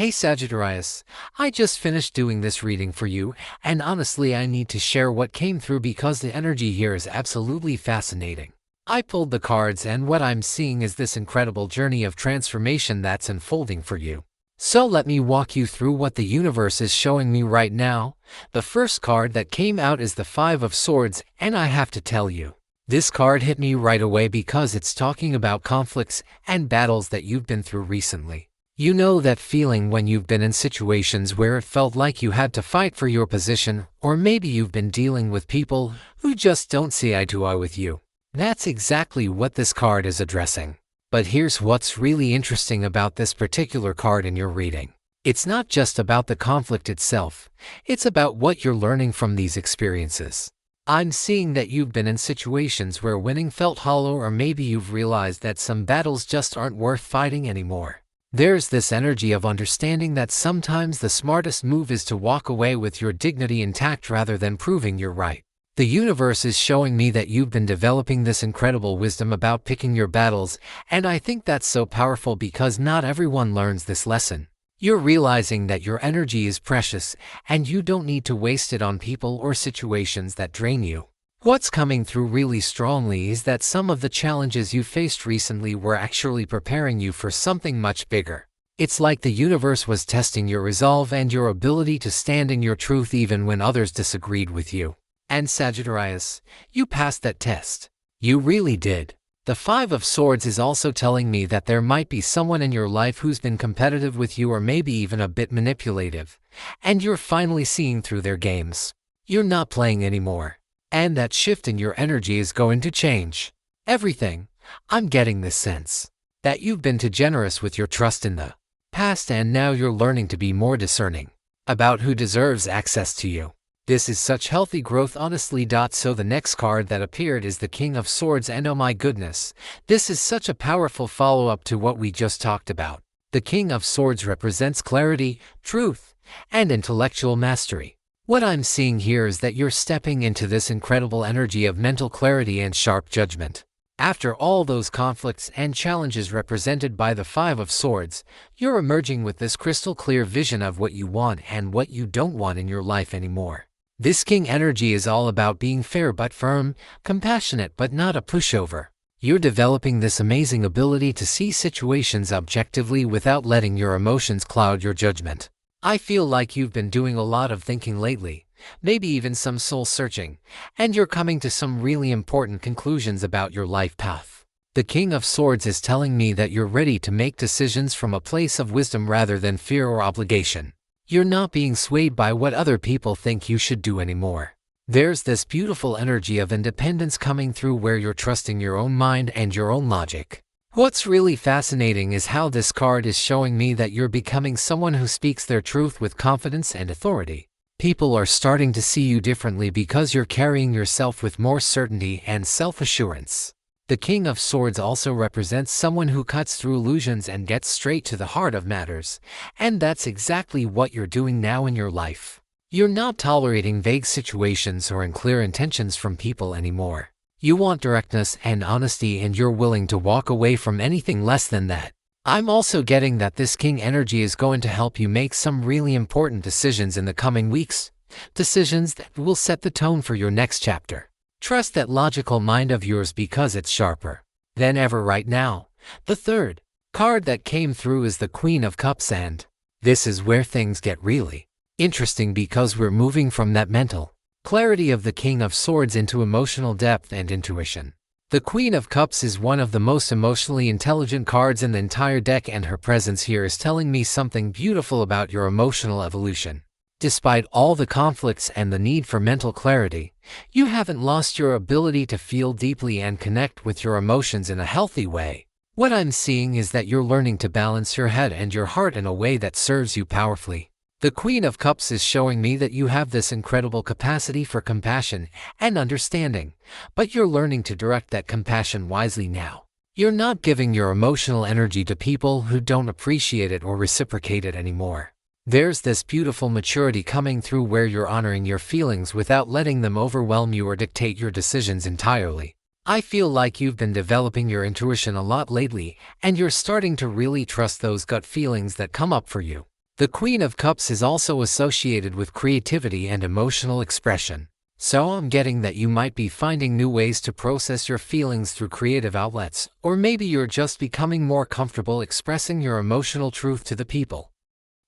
Hey Sagittarius, I just finished doing this reading for you, and honestly I need to share what came through because the energy here is absolutely fascinating. I pulled the cards and what I'm seeing is this incredible journey of transformation that's unfolding for you. So let me walk you through what the universe is showing me right now. The first card that came out is the Five of Swords, and I have to tell you, this card hit me right away because it's talking about conflicts and battles that you've been through recently. You know that feeling when you've been in situations where it felt like you had to fight for your position, or maybe you've been dealing with people who just don't see eye to eye with you. That's exactly what this card is addressing. But here's what's really interesting about this particular card in your reading. It's not just about the conflict itself, it's about what you're learning from these experiences. I'm seeing that you've been in situations where winning felt hollow, or maybe you've realized that some battles just aren't worth fighting anymore. There's this energy of understanding that sometimes the smartest move is to walk away with your dignity intact rather than proving you're right. The universe is showing me that you've been developing this incredible wisdom about picking your battles, and I think that's so powerful because not everyone learns this lesson. You're realizing that your energy is precious, and you don't need to waste it on people or situations that drain you. What's coming through really strongly is that some of the challenges you faced recently were actually preparing you for something much bigger. It's like the universe was testing your resolve and your ability to stand in your truth even when others disagreed with you. And Sagittarius, you passed that test. You really did. The Five of Swords is also telling me that there might be someone in your life who's been competitive with you, or maybe even a bit manipulative, and you're finally seeing through their games. You're not playing anymore. And that shift in your energy is going to change everything. I'm getting this sense that you've been too generous with your trust in the past, and now you're learning to be more discerning about who deserves access to you. This is such healthy growth, honestly. So the next card that appeared is the King of Swords, and oh my goodness, this is such a powerful follow-up to what we just talked about. The King of Swords represents clarity, truth, and intellectual mastery. What I'm seeing here is that you're stepping into this incredible energy of mental clarity and sharp judgment. After all those conflicts and challenges represented by the Five of Swords, you're emerging with this crystal clear vision of what you want and what you don't want in your life anymore. This King energy is all about being fair but firm, compassionate but not a pushover. You're developing this amazing ability to see situations objectively without letting your emotions cloud your judgment. I feel like you've been doing a lot of thinking lately, maybe even some soul searching, and you're coming to some really important conclusions about your life path. The King of Swords is telling me that you're ready to make decisions from a place of wisdom rather than fear or obligation. You're not being swayed by what other people think you should do anymore. There's this beautiful energy of independence coming through where you're trusting your own mind and your own logic. What's really fascinating is how this card is showing me that you're becoming someone who speaks their truth with confidence and authority. People are starting to see you differently because you're carrying yourself with more certainty and self-assurance. The King of Swords also represents someone who cuts through illusions and gets straight to the heart of matters, and that's exactly what you're doing now in your life. You're not tolerating vague situations or unclear intentions from people anymore. You want directness and honesty, and you're willing to walk away from anything less than that. I'm also getting that this King energy is going to help you make some really important decisions in the coming weeks, decisions that will set the tone for your next chapter. Trust that logical mind of yours because it's sharper than ever right now. The third card that came through is the Queen of Cups, and this is where things get really interesting because we're moving from that mental clarity of the King of Swords into emotional depth and intuition. The Queen of Cups is one of the most emotionally intelligent cards in the entire deck, and her presence here is telling me something beautiful about your emotional evolution. Despite all the conflicts and the need for mental clarity, you haven't lost your ability to feel deeply and connect with your emotions in a healthy way. What I'm seeing is that you're learning to balance your head and your heart in a way that serves you powerfully. The Queen of Cups is showing me that you have this incredible capacity for compassion and understanding, but you're learning to direct that compassion wisely now. You're not giving your emotional energy to people who don't appreciate it or reciprocate it anymore. There's this beautiful maturity coming through where you're honoring your feelings without letting them overwhelm you or dictate your decisions entirely. I feel like you've been developing your intuition a lot lately, and you're starting to really trust those gut feelings that come up for you. The Queen of Cups is also associated with creativity and emotional expression. So I'm getting that you might be finding new ways to process your feelings through creative outlets, or maybe you're just becoming more comfortable expressing your emotional truth to the people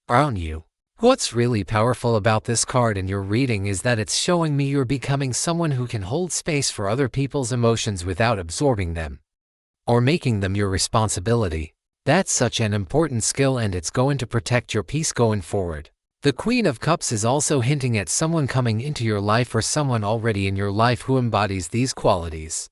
around you. What's really powerful about this card in your reading is that it's showing me you're becoming someone who can hold space for other people's emotions without absorbing them or making them your responsibility. That's such an important skill, and it's going to protect your peace going forward. The Queen of Cups is also hinting at someone coming into your life or someone already in your life who embodies these qualities.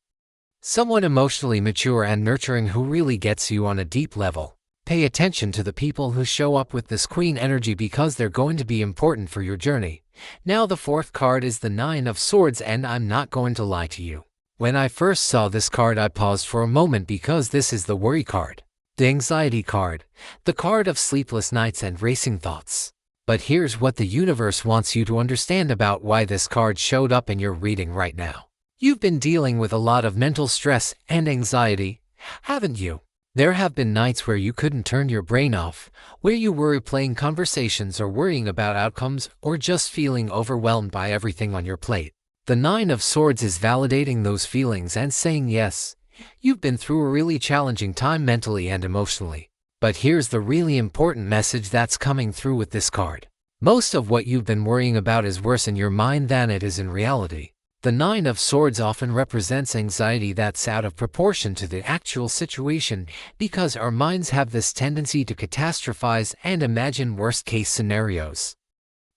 Someone emotionally mature and nurturing who really gets you on a deep level. Pay attention to the people who show up with this Queen energy because they're going to be important for your journey. Now the fourth card is the Nine of Swords, and I'm not going to lie to you. When I first saw this card, I paused for a moment because this is the worry card, the anxiety card, the card of sleepless nights and racing thoughts. But here's what the universe wants you to understand about why this card showed up in your reading right now. You've been dealing with a lot of mental stress and anxiety, haven't you? There have been nights where you couldn't turn your brain off, where you were replaying conversations or worrying about outcomes or just feeling overwhelmed by everything on your plate. The Nine of Swords is validating those feelings and saying yes, you've been through a really challenging time mentally and emotionally. But here's the really important message that's coming through with this card. Most of what you've been worrying about is worse in your mind than it is in reality. The Nine of Swords often represents anxiety that's out of proportion to the actual situation because our minds have this tendency to catastrophize and imagine worst-case scenarios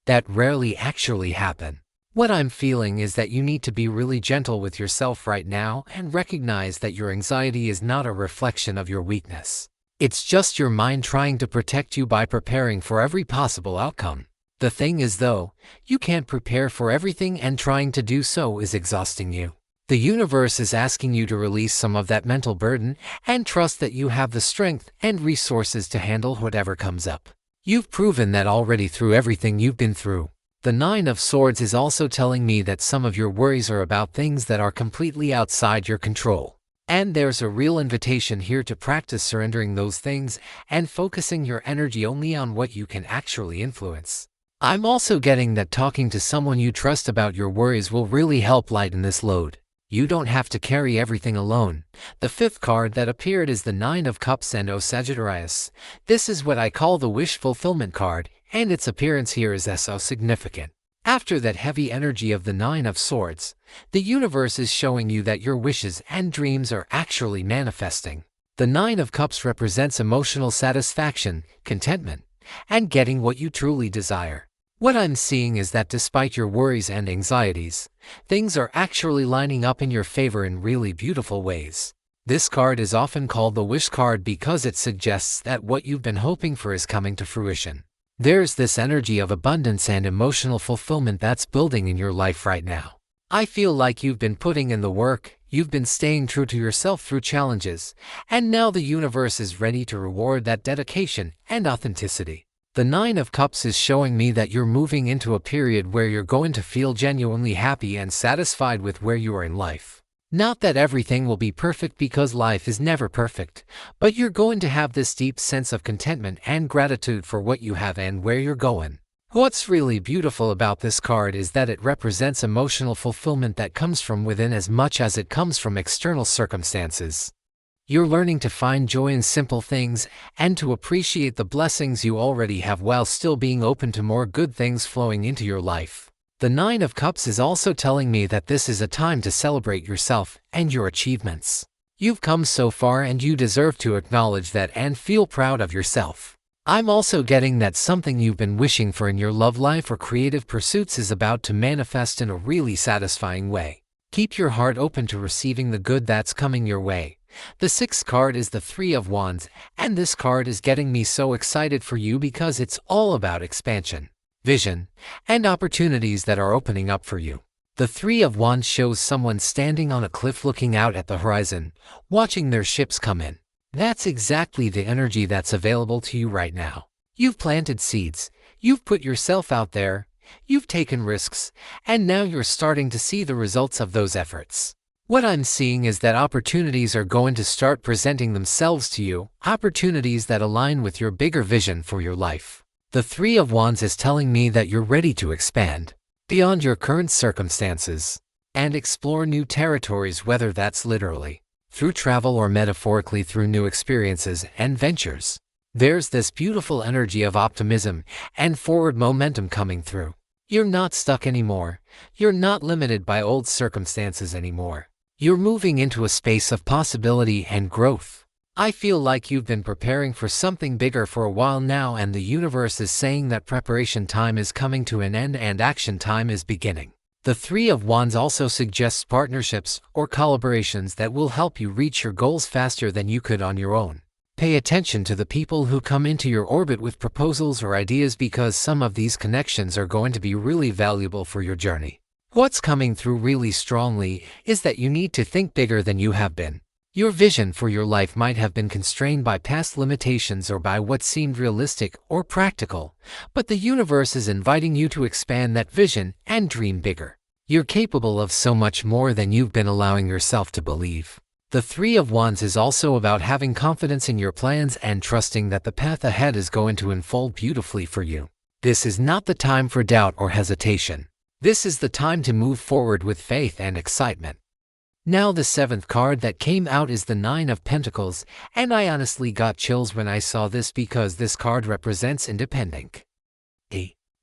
that rarely actually happen. What I'm feeling is that you need to be really gentle with yourself right now and recognize that your anxiety is not a reflection of your weakness. It's just your mind trying to protect you by preparing for every possible outcome. The thing is, though, you can't prepare for everything, and trying to do so is exhausting you. The universe is asking you to release some of that mental burden and trust that you have the strength and resources to handle whatever comes up. You've proven that already through everything you've been through. The Nine of Swords is also telling me that some of your worries are about things that are completely outside your control. And there's a real invitation here to practice surrendering those things and focusing your energy only on what you can actually influence. I'm also getting that talking to someone you trust about your worries will really help lighten this load. You don't have to carry everything alone. The fifth card that appeared is the Nine of Cups and Sagittarius. This is what I call the wish fulfillment card, and its appearance here is so significant. After that heavy energy of the Nine of Swords, the universe is showing you that your wishes and dreams are actually manifesting. The Nine of Cups represents emotional satisfaction, contentment, and getting what you truly desire. What I'm seeing is that despite your worries and anxieties, things are actually lining up in your favor in really beautiful ways. This card is often called the wish card because it suggests that what you've been hoping for is coming to fruition. There's this energy of abundance and emotional fulfillment that's building in your life right now. I feel like you've been putting in the work, you've been staying true to yourself through challenges, and now the universe is ready to reward that dedication and authenticity. The Nine of Cups is showing me that you're moving into a period where you're going to feel genuinely happy and satisfied with where you are in life. Not that everything will be perfect, because life is never perfect, but you're going to have this deep sense of contentment and gratitude for what you have and where you're going. What's really beautiful about this card is that it represents emotional fulfillment that comes from within as much as it comes from external circumstances. You're learning to find joy in simple things and to appreciate the blessings you already have while still being open to more good things flowing into your life. The Nine of Cups is also telling me that this is a time to celebrate yourself and your achievements. You've come so far and you deserve to acknowledge that and feel proud of yourself. I'm also getting that something you've been wishing for in your love life or creative pursuits is about to manifest in a really satisfying way. Keep your heart open to receiving the good that's coming your way. The sixth card is the Three of Wands, and this card is getting me so excited for you because it's all about expansion, vision, and opportunities that are opening up for you. The Three of Wands shows someone standing on a cliff looking out at the horizon, watching their ships come in. That's exactly the energy that's available to you right now. You've planted seeds, you've put yourself out there, you've taken risks, and now you're starting to see the results of those efforts. What I'm seeing is that opportunities are going to start presenting themselves to you, opportunities that align with your bigger vision for your life. The Three of Wands is telling me that you're ready to expand beyond your current circumstances and explore new territories, whether that's literally through travel or metaphorically through new experiences and ventures. There's this beautiful energy of optimism and forward momentum coming through. You're not stuck anymore. You're not limited by old circumstances anymore. You're moving into a space of possibility and growth. I feel like you've been preparing for something bigger for a while now, and the universe is saying that preparation time is coming to an end and action time is beginning. The Three of Wands also suggests partnerships or collaborations that will help you reach your goals faster than you could on your own. Pay attention to the people who come into your orbit with proposals or ideas, because some of these connections are going to be really valuable for your journey. What's coming through really strongly is that you need to think bigger than you have been. Your vision for your life might have been constrained by past limitations or by what seemed realistic or practical, but the universe is inviting you to expand that vision and dream bigger. You're capable of so much more than you've been allowing yourself to believe. The Three of Wands is also about having confidence in your plans and trusting that the path ahead is going to unfold beautifully for you. This is not the time for doubt or hesitation. This is the time to move forward with faith and excitement. Now the seventh card that came out is the Nine of Pentacles, and I honestly got chills when I saw this because this card represents independence,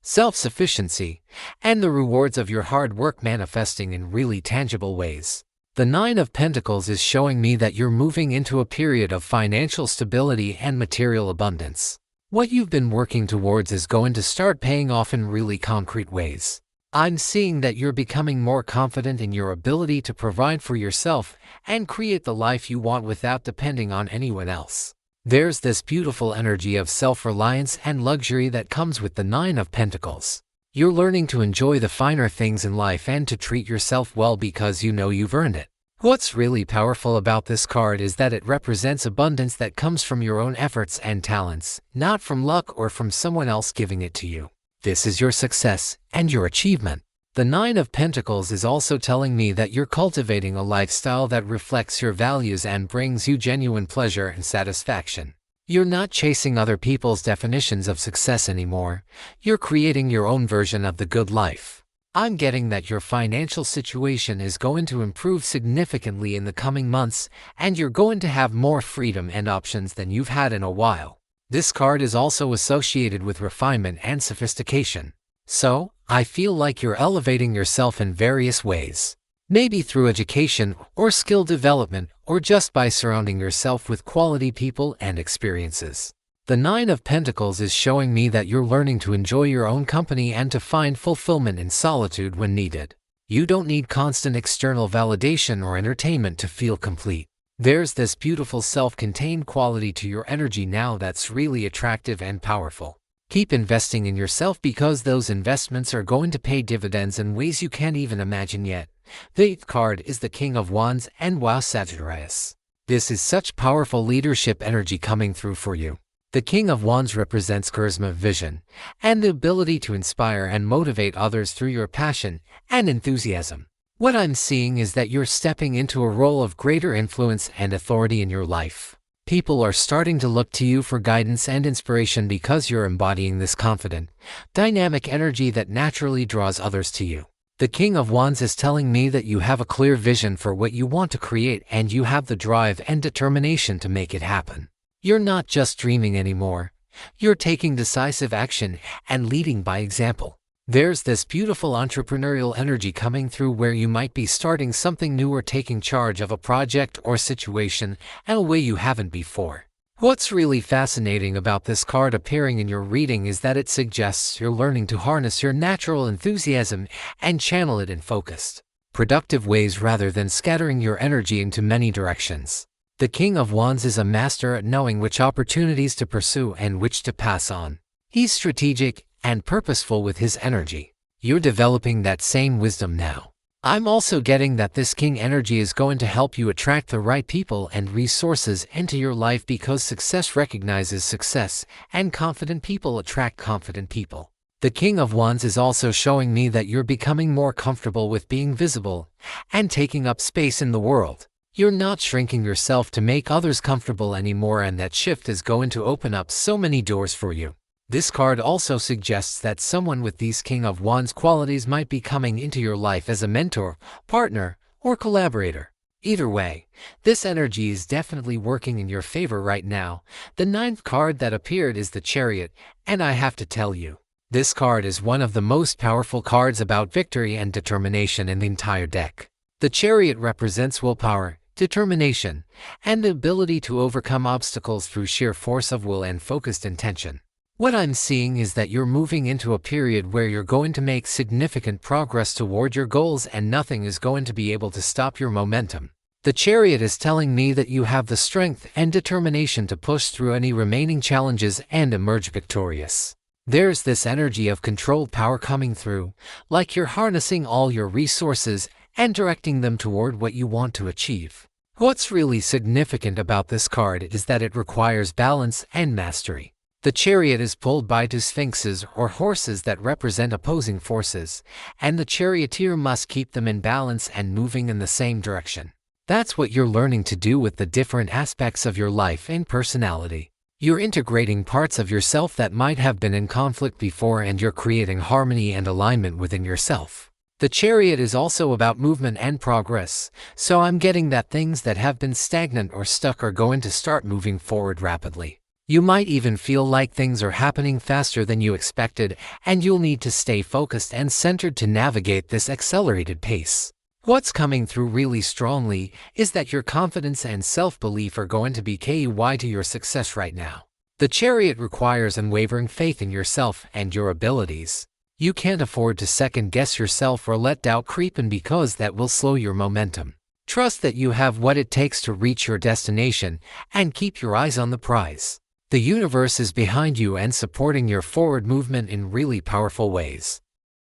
self-sufficiency, and the rewards of your hard work manifesting in really tangible ways. The Nine of Pentacles is showing me that you're moving into a period of financial stability and material abundance. What you've been working towards is going to start paying off in really concrete ways. I'm seeing that you're becoming more confident in your ability to provide for yourself and create the life you want without depending on anyone else. There's this beautiful energy of self-reliance and luxury that comes with the Nine of Pentacles. You're learning to enjoy the finer things in life and to treat yourself well because you know you've earned it. What's really powerful about this card is that it represents abundance that comes from your own efforts and talents, not from luck or from someone else giving it to you. This is your success and your achievement. The Nine of Pentacles is also telling me that you're cultivating a lifestyle that reflects your values and brings you genuine pleasure and satisfaction. You're not chasing other people's definitions of success anymore. You're creating your own version of the good life. I'm getting that your financial situation is going to improve significantly in the coming months, and you're going to have more freedom and options than you've had in a while. This card is also associated with refinement and sophistication. So, I feel like you're elevating yourself in various ways. Maybe through education or skill development, or just by surrounding yourself with quality people and experiences. The Nine of Pentacles is showing me that you're learning to enjoy your own company and to find fulfillment in solitude when needed. You don't need constant external validation or entertainment to feel complete. There's this beautiful self-contained quality to your energy now that's really attractive and powerful. Keep investing in yourself because those investments are going to pay dividends in ways you can't even imagine yet. The 8th card is the King of Wands, and wow, Sagittarius. This is such powerful leadership energy coming through for you. The King of Wands represents charisma, vision, and the ability to inspire and motivate others through your passion and enthusiasm. What I'm seeing is that you're stepping into a role of greater influence and authority in your life. People are starting to look to you for guidance and inspiration because you're embodying this confident, dynamic energy that naturally draws others to you. The King of Wands is telling me that you have a clear vision for what you want to create, and you have the drive and determination to make it happen. You're not just dreaming anymore. You're taking decisive action and leading by example. There's this beautiful entrepreneurial energy coming through where you might be starting something new or taking charge of a project or situation in a way you haven't before. What's really fascinating about this card appearing in your reading is that it suggests you're learning to harness your natural enthusiasm and channel it in focused, productive ways rather than scattering your energy into many directions. The King of Wands is a master at knowing which opportunities to pursue and which to pass on. He's strategic and purposeful with his energy. You're developing that same wisdom now. I'm also getting that this King energy is going to help you attract the right people and resources into your life because success recognizes success, and confident people attract confident people. The King of Wands is also showing me that you're becoming more comfortable with being visible and taking up space in the world. You're not shrinking yourself to make others comfortable anymore, and that shift is going to open up so many doors for you. This card also suggests that someone with these King of Wands qualities might be coming into your life as a mentor, partner, or collaborator. Either way, this energy is definitely working in your favor right now. The ninth card that appeared is the Chariot, and I have to tell you, this card is one of the most powerful cards about victory and determination in the entire deck. The Chariot represents willpower, determination, and the ability to overcome obstacles through sheer force of will and focused intention. What I'm seeing is that you're moving into a period where you're going to make significant progress toward your goals and nothing is going to be able to stop your momentum. The Chariot is telling me that you have the strength and determination to push through any remaining challenges and emerge victorious. There's this energy of controlled power coming through, like you're harnessing all your resources and directing them toward what you want to achieve. What's really significant about this card is that it requires balance and mastery. The Chariot is pulled by two sphinxes or horses that represent opposing forces, and the charioteer must keep them in balance and moving in the same direction. That's what you're learning to do with the different aspects of your life and personality. You're integrating parts of yourself that might have been in conflict before, and you're creating harmony and alignment within yourself. The Chariot is also about movement and progress, so I'm getting that things that have been stagnant or stuck are going to start moving forward rapidly. You might even feel like things are happening faster than you expected, and you'll need to stay focused and centered to navigate this accelerated pace. What's coming through really strongly is that your confidence and self-belief are going to be key to your success right now. The Chariot requires unwavering faith in yourself and your abilities. You can't afford to second-guess yourself or let doubt creep in, because that will slow your momentum. Trust that you have what it takes to reach your destination and keep your eyes on the prize. The universe is behind you and supporting your forward movement in really powerful ways.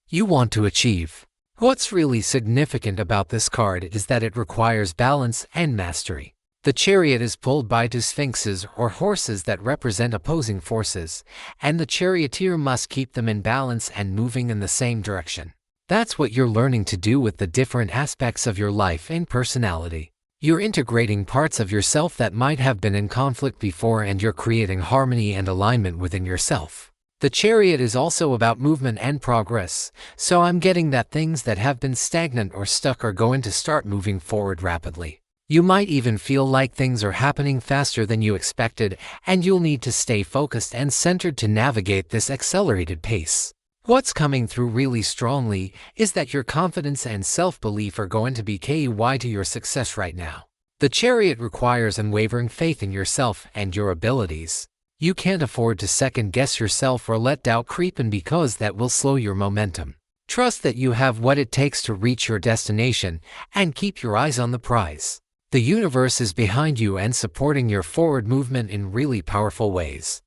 You want to achieve. What's really significant about this card is that it requires balance and mastery. The Chariot is pulled by two sphinxes or horses that represent opposing forces, and the charioteer must keep them in balance and moving in the same direction. That's what you're learning to do with the different aspects of your life and personality. You're integrating parts of yourself that might have been in conflict before, and you're creating harmony and alignment within yourself. The Chariot is also about movement and progress, so I'm getting that things that have been stagnant or stuck are going to start moving forward rapidly. You might even feel like things are happening faster than you expected, and you'll need to stay focused and centered to navigate this accelerated pace. What's coming through really strongly is that your confidence and self-belief are going to be key to your success right now. The Chariot requires unwavering faith in yourself and your abilities. You can't afford to second-guess yourself or let doubt creep in, because that will slow your momentum. Trust that you have what it takes to reach your destination and keep your eyes on the prize. The universe is behind you and supporting your forward movement in really powerful ways.